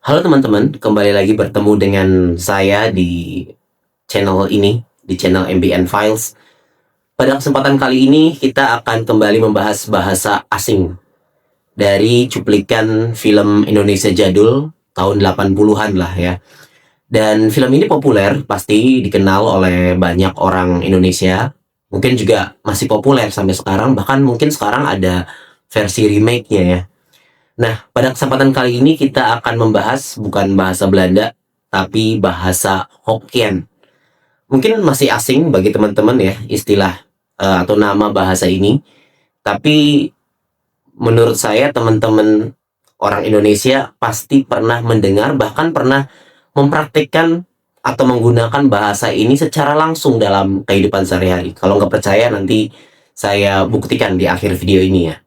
Halo teman-teman, kembali lagi bertemu dengan saya di channel ini, di channel MBN Files. Pada kesempatan kali ini kita akan kembali membahas bahasa asing dari cuplikan film Indonesia jadul tahun 80-an lah ya. Dan film ini populer, pasti dikenal oleh banyak orang Indonesia. Mungkin juga masih populer sampai sekarang, bahkan mungkin sekarang ada versi remake-nya ya. Nah, pada kesempatan kali ini kita akan membahas bukan bahasa Belanda, tapi bahasa Hokkien. Mungkin masih asing bagi teman-teman ya istilah atau nama bahasa ini, tapi menurut saya teman-teman orang Indonesia pasti pernah mendengar bahkan pernah mempraktikkan atau menggunakan bahasa ini secara langsung dalam kehidupan sehari-hari. Kalau nggak percaya nanti saya buktikan di akhir video ini ya.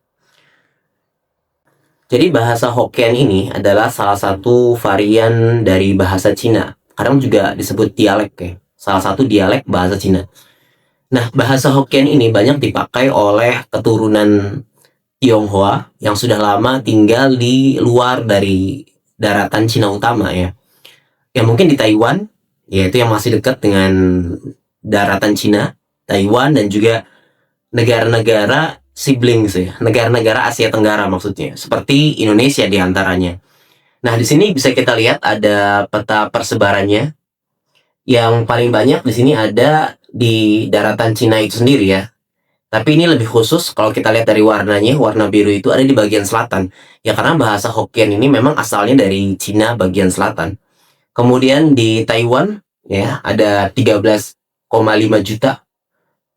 Jadi bahasa Hokkien ini adalah salah satu varian dari bahasa Cina. Kadang juga disebut dialek ya. Salah satu dialek bahasa Cina. Nah, bahasa Hokkien ini banyak dipakai oleh keturunan Tionghoa yang sudah lama tinggal di luar dari daratan Cina utama ya. Ya mungkin di Taiwan, yaitu yang masih dekat dengan daratan Cina, Taiwan dan juga negara-negara siblings ya, negara-negara Asia Tenggara maksudnya, seperti Indonesia diantaranya. Nah, di sini bisa kita lihat ada peta persebarannya. Yang paling banyak di sini ada di daratan Cina itu sendiri ya. Tapi ini lebih khusus kalau kita lihat dari warnanya, warna biru itu ada di bagian selatan. Ya karena bahasa Hokkien ini memang asalnya dari Cina bagian selatan. Kemudian di Taiwan ya ada 13,5 juta.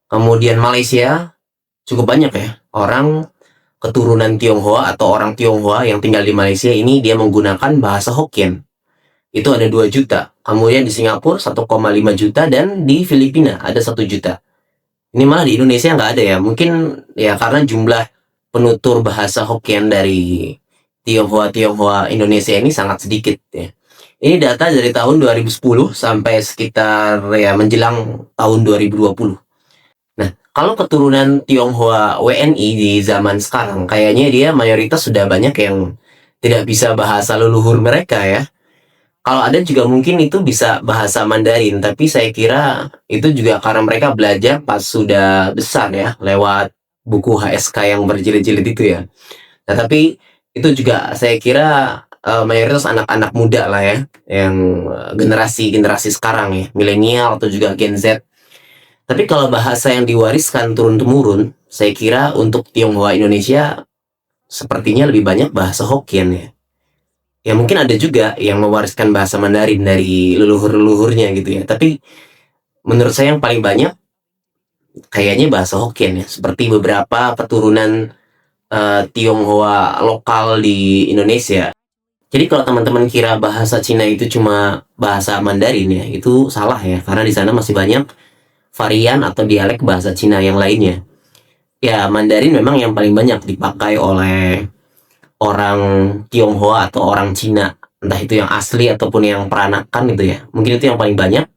Kemudian Malaysia cukup banyak ya orang keturunan Tionghoa atau orang Tionghoa yang tinggal di Malaysia ini dia menggunakan bahasa Hokkien. Itu ada 2 juta. Kemudian di Singapura 1,5 juta dan di Filipina ada 1 juta. Ini malah di Indonesia nggak ada ya. Mungkin ya karena jumlah penutur bahasa Hokkien dari Tionghoa Indonesia ini sangat sedikit ya. Ini data dari tahun 2010 sampai sekitar ya menjelang tahun 2020. Nah, kalau keturunan Tionghoa WNI di zaman sekarang, kayaknya dia mayoritas sudah banyak yang tidak bisa bahasa leluhur mereka ya. Kalau ada juga mungkin itu bisa bahasa Mandarin, tapi saya kira itu juga karena mereka belajar pas sudah besar ya, lewat buku HSK yang berjilid-jilid itu ya. Nah, tapi itu juga saya kira mayoritas anak-anak muda lah ya, yang generasi sekarang ya, milenial atau juga Gen Z. Tapi kalau bahasa yang diwariskan turun-temurun, saya kira untuk Tionghoa Indonesia sepertinya lebih banyak bahasa Hokkien ya. Ya mungkin ada juga yang mewariskan bahasa Mandarin dari leluhur-leluhurnya gitu ya. Tapi menurut saya yang paling banyak kayaknya bahasa Hokkien ya. Seperti beberapa keturunan Tionghoa lokal di Indonesia. Jadi kalau teman-teman kira bahasa Cina itu cuma bahasa Mandarin ya, itu salah ya. Karena di sana masih banyak varian atau dialek bahasa Cina yang lainnya. Ya, Mandarin memang yang paling banyak dipakai oleh orang Tionghoa atau orang Cina. Entah itu yang asli ataupun yang peranakan gitu ya. Mungkin itu yang paling banyak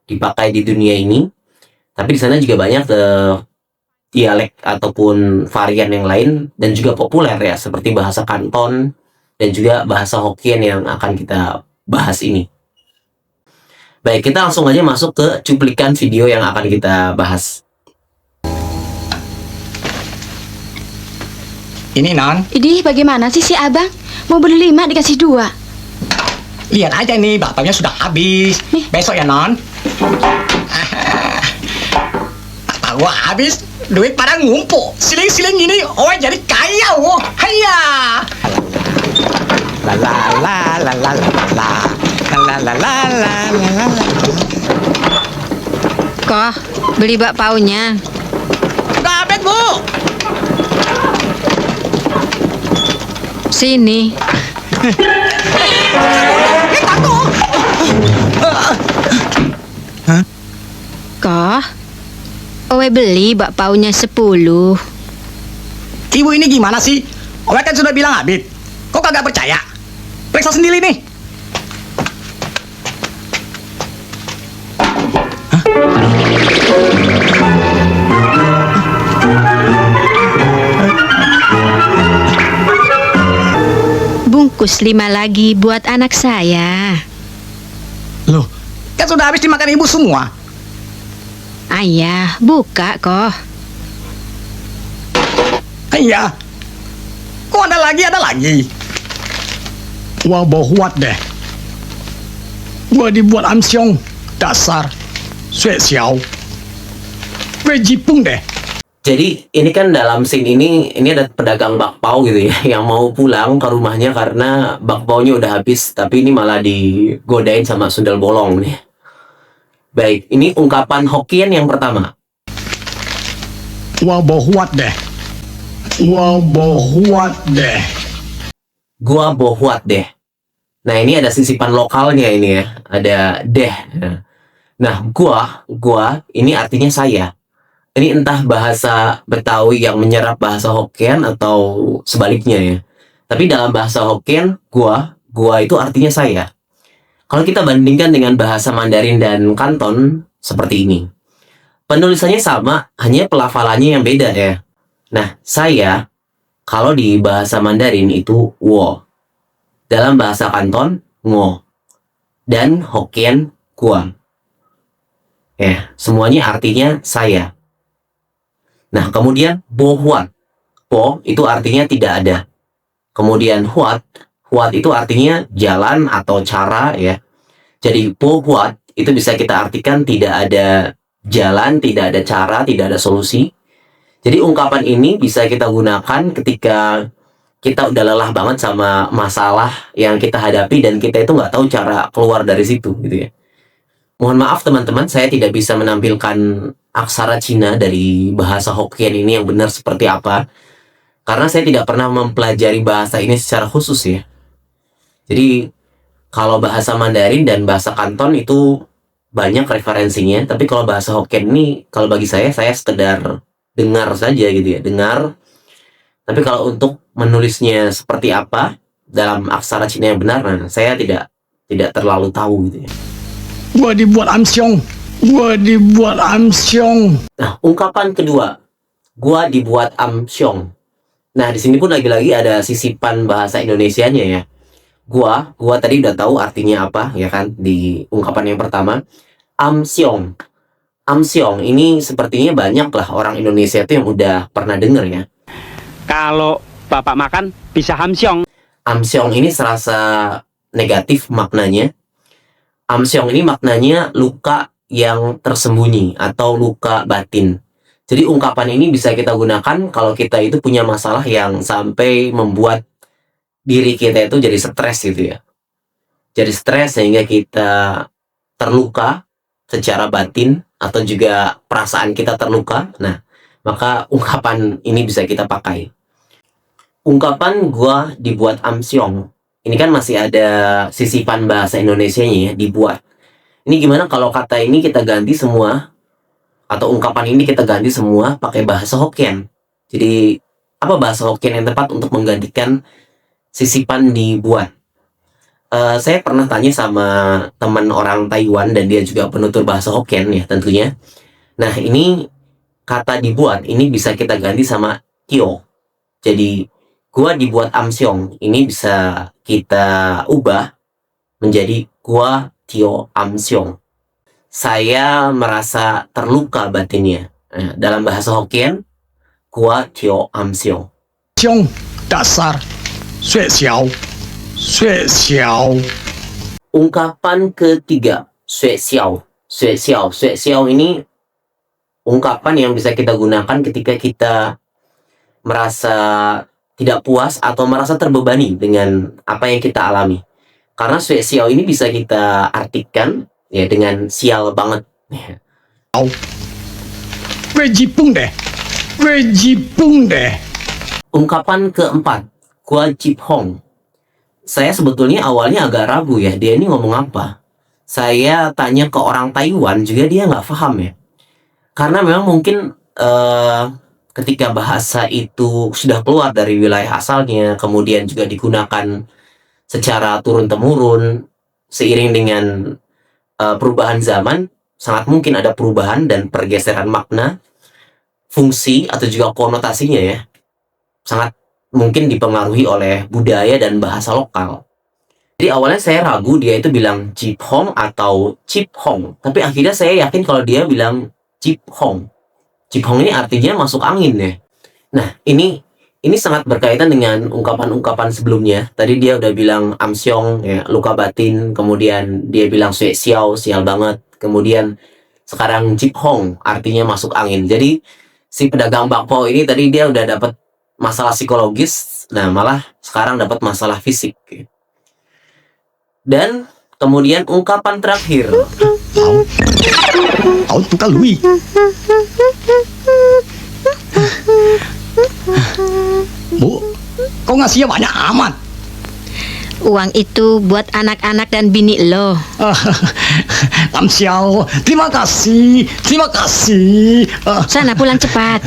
dipakai di dunia ini. Tapi di sana juga banyak dialek ataupun varian yang lain dan juga populer ya. Seperti bahasa Kanton dan juga bahasa Hokkien yang akan kita bahas ini. Baik, kita langsung aja masuk ke cuplikan video yang akan kita bahas. Ini non, Idih, bagaimana sih si abang? Mau beli 5 dikasih 2. lihat aja nih bakpanya sudah habis. Nih. Besok ya non. Tahu habis, duit pada ngumpul. Siling-siling gini, oh jadi kaya oh. Haya. La la la la la la la la la la la la la. Kok beli bakpaunya? Dapat bu. Sini. Kok Owe beli bakpaunya 10. Ibu ini gimana sih? Owe kan sudah bilang habis. Kok kagak percaya? Periksa sendiri nih. bungkus 5 lagi buat anak saya. Loh, kan sudah habis dimakan ibu semua. Ayah, buka kok. Iya. Kok ada lagi, ada lagi. Wah, bohwat deh. Gua dibuat amsyong. Dasar. Sue xiao. Gue jipung deh. Jadi ini kan dalam scene ini ada pedagang bakpao gitu ya yang mau pulang ke rumahnya karena bakpaonya udah habis, tapi ini malah digodain sama sundel bolong nih. Baik, ini ungkapan Hokkien yang pertama. Wah, bohwat deh. Wah, bohwat deh. Gua bohwat deh. Nah, ini ada sisipan lokalnya ini ya. Ada deh. Nah, gua ini artinya saya. Ini entah bahasa Betawi yang menyerap bahasa Hokkien atau sebaliknya ya. Tapi dalam bahasa Hokkien, gua itu artinya saya. Kalau kita bandingkan dengan bahasa Mandarin dan Kanton, seperti ini. Penulisannya sama, hanya pelafalannya yang beda ya. Nah, saya, kalau di bahasa Mandarin itu wo. Dalam bahasa Kanton, ngo. Dan Hokkien, gua. Ya, semuanya artinya saya. Nah, kemudian bohwat. Bo itu artinya tidak ada. Kemudian huat itu artinya jalan atau cara ya. Jadi bohwat itu bisa kita artikan tidak ada jalan, tidak ada cara, tidak ada solusi. Jadi ungkapan ini bisa kita gunakan ketika kita udah lelah banget sama masalah yang kita hadapi dan kita itu nggak tahu cara keluar dari situ gitu ya. Mohon maaf teman-teman, saya tidak bisa menampilkan aksara Cina dari bahasa Hokkien ini yang benar seperti apa. Karena saya tidak pernah mempelajari bahasa ini secara khusus ya. Jadi, kalau bahasa Mandarin dan bahasa Kanton itu banyak referensinya. Tapi kalau bahasa Hokkien ini, kalau bagi saya sekedar dengar saja gitu ya. Dengar. Tapi kalau untuk menulisnya seperti apa dalam aksara Cina yang benar, nah, saya tidak terlalu tahu gitu ya. Gua dibuat amsyong. Gua dibuat amsyong. Nah, ungkapan kedua, gua dibuat amsyong. Nah, di sini pun lagi-lagi ada sisipan bahasa Indonesianya ya. Gua tadi udah tahu artinya apa ya kan di ungkapan yang pertama. Amsyong. Amsyong ini sepertinya banyak lah orang Indonesia itu yang udah pernah dengar ya. Kalau Bapak makan bisa hamsyong. Amsyong ini serasa negatif maknanya. Amsyong ini maknanya luka yang tersembunyi atau luka batin. Jadi ungkapan ini bisa kita gunakan kalau kita itu punya masalah yang sampai membuat diri kita itu jadi stres gitu ya. Jadi stres sehingga kita terluka secara batin atau juga perasaan kita terluka. Nah, maka ungkapan ini bisa kita pakai. Ungkapan gua dibuat amsyong. Ini kan masih ada sisipan bahasa Indonesianya ya, dibuat. Ini gimana kalau kata ini kita ganti semua, atau ungkapan ini kita ganti semua pakai bahasa Hokkien. Jadi, apa bahasa Hokkien yang tepat untuk menggantikan sisipan dibuat? Saya pernah tanya sama teman orang Taiwan, dan dia juga penutur bahasa Hokkien ya tentunya. Nah, ini kata dibuat, ini bisa kita ganti sama tio. Jadi, gua dibuat amsyong, ini bisa kita ubah menjadi gua tio amsyong. Saya merasa terluka batinnya. Nah, dalam bahasa Hokkien, gua tio amsyong. Syong. Dasar. Sue xiao. Sue xiao. Ungkapan ketiga, sue xiao. Sue xiao. Sue xiao ini ungkapan yang bisa kita gunakan ketika kita merasa tidak puas atau merasa terbebani dengan apa yang kita alami. Karena sue xiao ini bisa kita artikan ya dengan sial banget. Gue jipung deh. Gue jipung deh. Ungkapan keempat, gua jiphong. Saya sebetulnya awalnya agak ragu ya, dia ini ngomong apa. Saya tanya ke orang Taiwan juga dia nggak paham ya. Karena memang mungkin ketika bahasa itu sudah keluar dari wilayah asalnya, kemudian juga digunakan secara turun-temurun, seiring dengan perubahan zaman, sangat mungkin ada perubahan dan pergeseran makna, fungsi, atau juga konotasinya ya. Sangat mungkin dipengaruhi oleh budaya dan bahasa lokal. Jadi awalnya saya ragu dia itu bilang Chip Hong atau Chip Hong, tapi akhirnya saya yakin kalau dia bilang Chip Hong. Chip Hong ini artinya masuk angin ya. Nah, ini sangat berkaitan dengan ungkapan-ungkapan sebelumnya. Tadi dia udah bilang Amsyong ya, luka batin, kemudian dia bilang Sue Xiao, sial banget. Kemudian sekarang Chip Hong artinya masuk angin. Jadi si pedagang bakpao ini tadi dia udah dapat masalah psikologis, nah malah sekarang dapat masalah fisik. Dan kemudian ungkapan terakhir. Kau tukang Lui. Bu, kau ngasihnya banyak amat. Uang itu buat anak-anak dan bini lo. Kamsiao, terima kasih, terima kasih. Sana pulang cepat.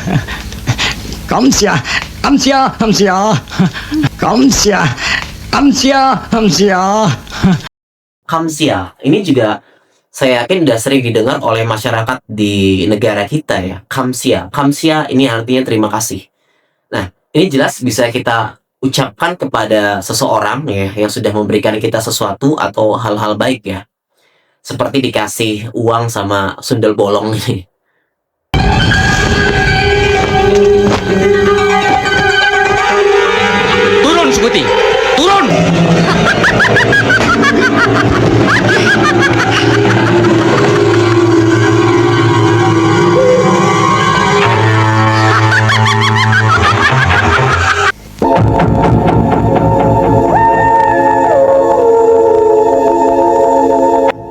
Kamsia, kamsia, kamsia, kamsia, kamsia, kamsia. Kamsia, ini juga saya yakin udah sering didengar oleh masyarakat di negara kita ya. Kamsia, kamsia ini artinya terima kasih. Nah, ini jelas bisa kita ucapkan kepada seseorang ya yang sudah memberikan kita sesuatu atau hal-hal baik ya. Seperti dikasih uang sama sundel bolong ini. Turun, Sekuti! Turun!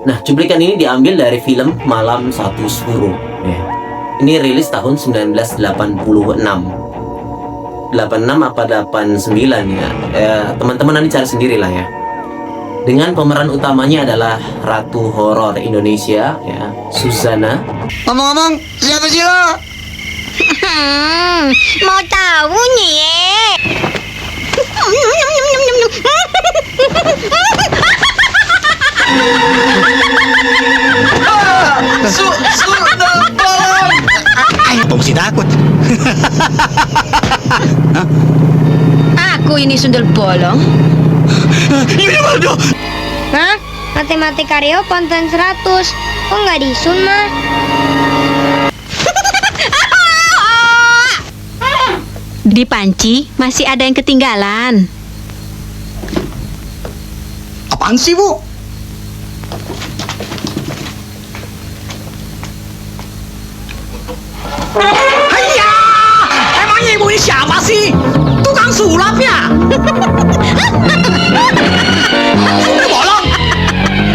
Nah, cuplikan ini diambil dari film Malam Satu Suruh. Ya. Ini rilis tahun 1986. 86 apa 89 ya. Teman-teman nanti cari sendiri lah ya. Dengan pemeran utamanya adalah Ratu Horor Indonesia ya, Suzana. Ngomong-ngomong, siapa sih lo? Mau tahu nih? Sudah bolong. Aku mesti takut. Aku ini sundel bolong. Ini waduh. Hah? Matematika Rio konten 100. Kok nggak disun, mah? Di panci masih ada yang ketinggalan. Apaan sih, Bu? Hayya! Emangnya ibu ini siapa sih? Tukang sulap ya? Sudah bolong!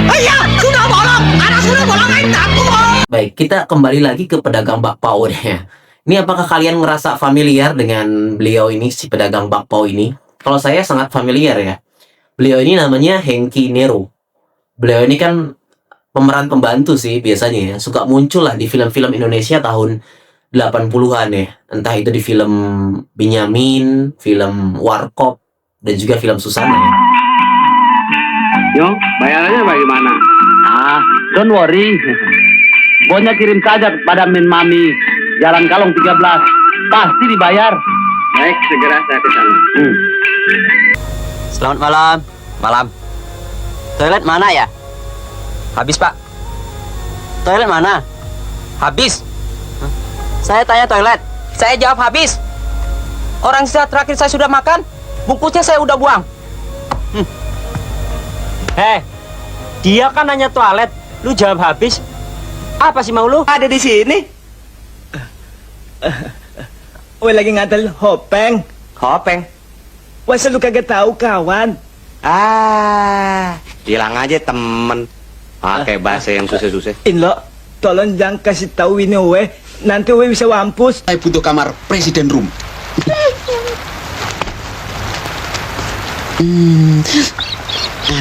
Hayya! Sudah bolong! Anak sudah bolong, ayo takut! Baik, kita kembali lagi ke pedagang bakpao ya. Ini apakah kalian ngerasa familiar dengan beliau ini, si pedagang bakpao ini? Kalau saya sangat familiar ya. Beliau ini namanya Hengki Nero. Beliau ini kan pemeran pembantu sih biasanya ya. Suka muncul lah di film-film Indonesia tahun 80-an ya. Entah itu di film Benyamin, film Warkop, dan juga film Susana ya. Yo, bayarannya bagaimana? Don't worry. Bosnya kirim saja kepada Min Mami, Jalan Kalong 13. Pasti dibayar. Baik, segera saya ke sana. Selamat malam. Malam. Toilet mana ya? Habis, Pak. Toilet mana? Habis. Hah? Saya tanya toilet. Saya jawab habis. Orang saat terakhir saya sudah makan, bungkusnya saya udah buang. Dia kan nanya toilet, lu jawab habis. Apa sih mau lu? Ada di sini. Woi lagi ngadel hopeng. Kopeng. Wah lu kagak tahu kawan. Bilang aja temen. Pakai bahasa yang susah-susah. Inlo, tolong jangan kasih tahu ini weh. Nanti weh bisa wampus. Saya butuh kamar presiden room.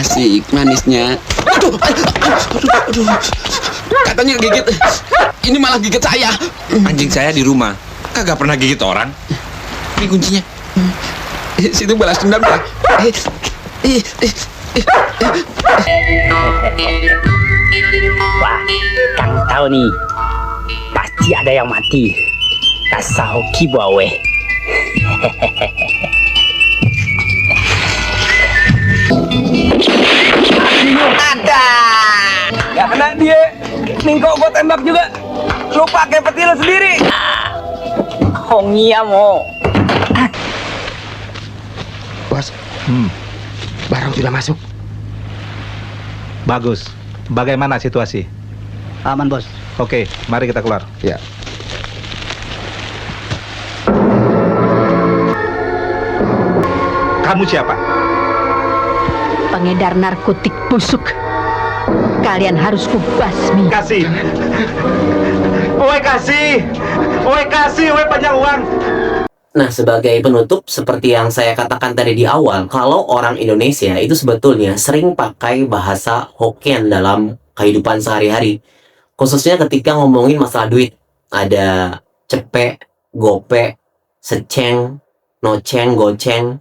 Asik manisnya. Aduh. Katanya gigit. Ini malah gigit saya. Anjing saya di rumah kagak pernah gigit orang. Ini kuncinya. Situ balas dendam ya. Wah, Kang tahu nih. Pasti ada yang mati. Kasa hoki bawe. Ningko gue tembak juga. Lu pakai peti lu sendiri. Hongia mo. Bos, barang sudah masuk. Bagus. Bagaimana situasi? Aman, Bos. Oke, mari kita keluar. Ya. Kamu siapa? Pengedar narkotik busuk. Kalian harus kubasmi. Kasih. Woi kasih. Woi kasih, woi panjang uang. Nah, sebagai penutup, seperti yang saya katakan tadi di awal, kalau orang Indonesia itu sebetulnya sering pakai bahasa Hokkien dalam kehidupan sehari-hari. Khususnya ketika ngomongin masalah duit. Ada cepek, gope, seceng, noceng, goceng,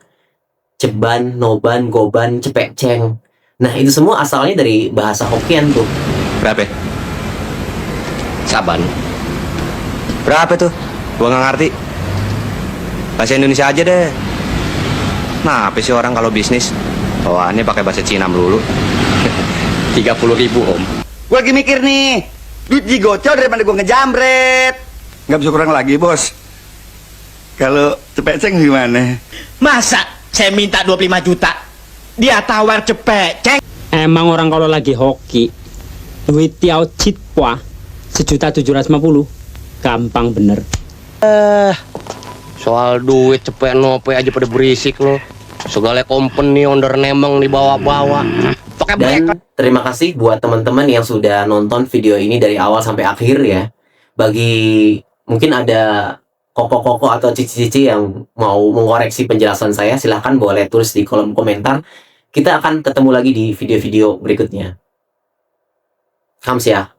ceban, noban, goban, cepek, ceng. Nah, itu semua asalnya dari bahasa Hokkien tuh. Berapa? Saban. Berapa tuh? Gua nggak ngerti. Bahasa Indonesia aja deh. Nah, apa sih orang kalau bisnis bawaannya pakai bahasa Cina melulu? 30.000 om. Gue lagi mikir nih. Duit digocol daripada gue ngejamret. Nggak bisa kurang lagi, Bos. Kalau cepet ceng gimana? Masa saya minta 25 juta? Dia tawar cepet ceng. Emang orang kalau lagi hoki duit tiao citwa 1.750.000 gampang bener. Soal duit cepet nope aja pada berisik lo. Segala company onder nemeng dibawa-bawa. Pakai Dan terima kasih buat teman-teman yang sudah nonton video ini dari awal sampai akhir ya. Bagi mungkin ada koko-koko atau cici-cici yang mau mengoreksi penjelasan saya, silahkan boleh tulis di kolom komentar. Kita akan ketemu lagi di video-video berikutnya. Kamsia.